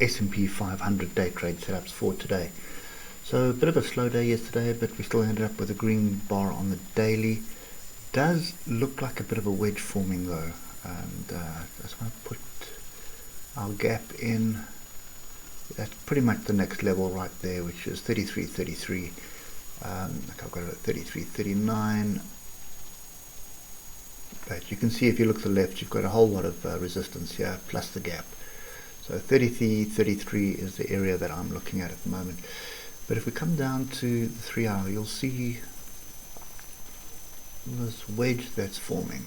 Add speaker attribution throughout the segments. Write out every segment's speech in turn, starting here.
Speaker 1: S&P 500 day trade setups for today. So a bit of a slow day yesterday, but we still ended up with a green bar on the daily. Does look like a bit of a wedge forming though, and I just want to put our gap in. That's pretty much the next level right there, which is 33.33. Like I've got it at 33.39. But you can see if you look to the left, you've got a whole lot of resistance here, plus the gap. So 33.33 is the area that I'm looking at the moment. But if we come down to the 3 hour, you'll see this wedge that's forming.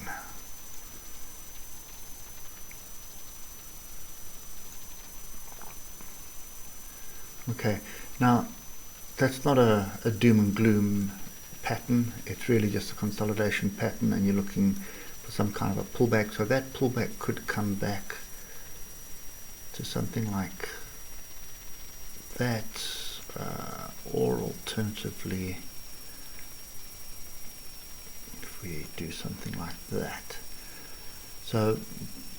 Speaker 1: Okay, now that's not a doom and gloom pattern. It's really just a consolidation pattern, and you're looking for some kind of a pullback. So that pullback could come back to something like that, or alternatively, if we do something like that. So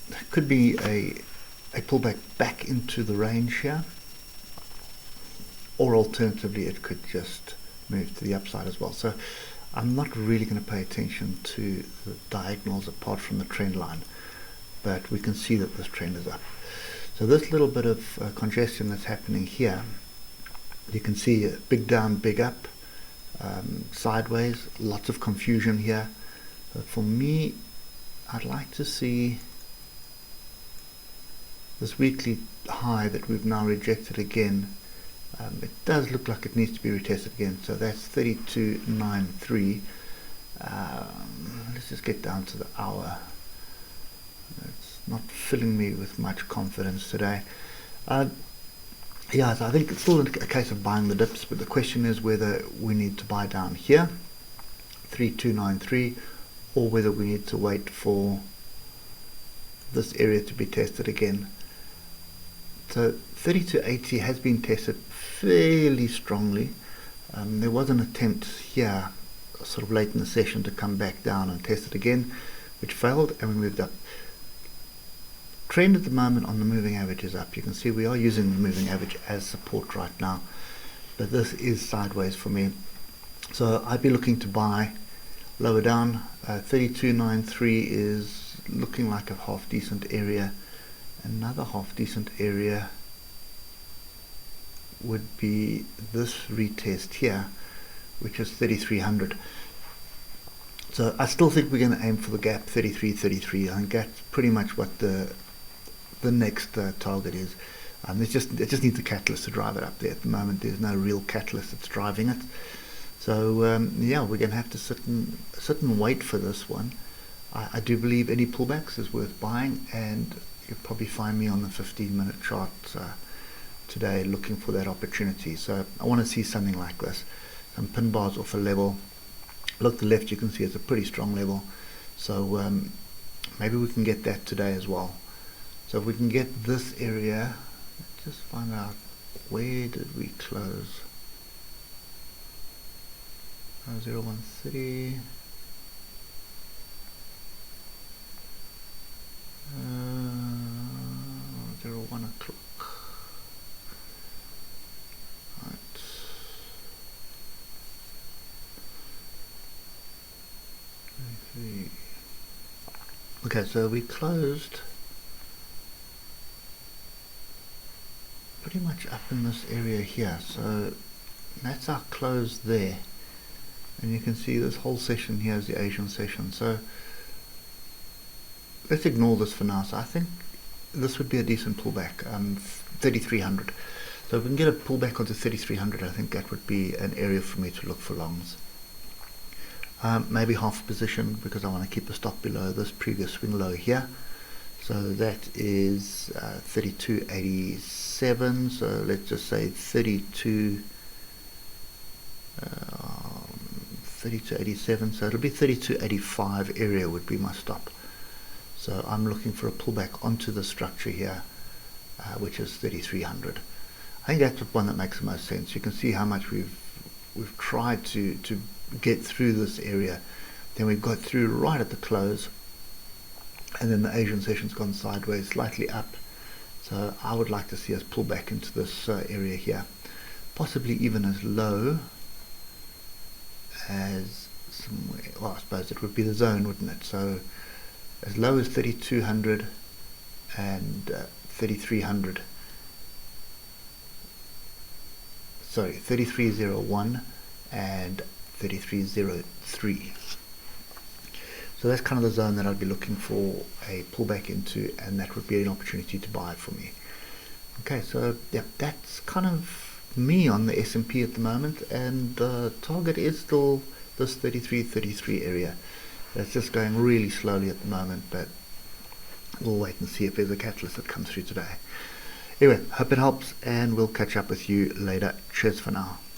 Speaker 1: it could be a pullback back into the range here, or alternatively it could just move to the upside as well. So I'm not really going to pay attention to the diagonals apart from the trend line, but we can see that this trend is up. So this little bit of congestion that's happening here, you can see a big down, big up, sideways, lots of confusion here. But for me, I'd like to see this weekly high that we've now rejected again. It does look like it needs to be retested again, so that's 32.93. Let's just get down to the hour. It's not filling me with much confidence today. Yeah, so I think it's still a case of buying the dips, but the question is whether we need to buy down here, 3293, or whether we need to wait for this area to be tested again. So 3280 has been tested fairly strongly. There was an attempt here sort of late in the session to come back down and test it again, which failed, and we moved up. Trend at the moment on the moving average is up. You can see we are using the moving average as support right now, but this is sideways for me. So I'd be looking to buy lower down. 3293 is looking like a half decent area. Another half decent area would be this retest here, which is 3300. So I still think we're going to aim for the gap 33.33. I think that's pretty much what the next target is. It just needs a catalyst to drive it up there. At the moment there's no real catalyst that's driving it. So yeah, we're going to have to sit and wait for this one. I do believe any pullbacks is worth buying, and you'll probably find me on the 15-minute chart today looking for that opportunity. So I want to see something like this, some pin bars off a level. Look to the left, you can see it's a pretty strong level, so maybe we can get that today as well. So if we can get this area, let's just find out, where did we close? 0130, 01 o'clock. Right. Okay, so we closed pretty much up in this area here, so that's our close there, and you can see this whole session here is the Asian session. So let's ignore this for now. So I think this would be a decent pullback, 3300. So if we can get a pullback onto 3300, I think that would be an area for me to look for longs. Maybe half a position, because I want to keep the stop below this previous swing low here. So that is 32.87. So let's just say 32.87. So it'll be 32.85 area would be my stop. So I'm looking for a pullback onto the structure here, which is 3300. I think that's the one that makes the most sense. You can see how much we've tried to get through this area. Then we've got through right at the close, and then the Asian session's gone sideways, slightly up, So I would like to see us pull back into this area here, possibly even as low as somewhere, well, I suppose it would be the zone, wouldn't it? So as low as 3200 and 3300, sorry, 3301 and 3303. So that's kind of the zone that I'd be looking for a pullback into, and that would be an opportunity to buy for me. Okay, so yeah, that's kind of me on the S&P at the moment, and the target is still this 33 area. It's just going really slowly at the moment, but we'll wait and see if there's a catalyst that comes through today. Anyway, hope it helps, and we'll catch up with you later. Cheers for now.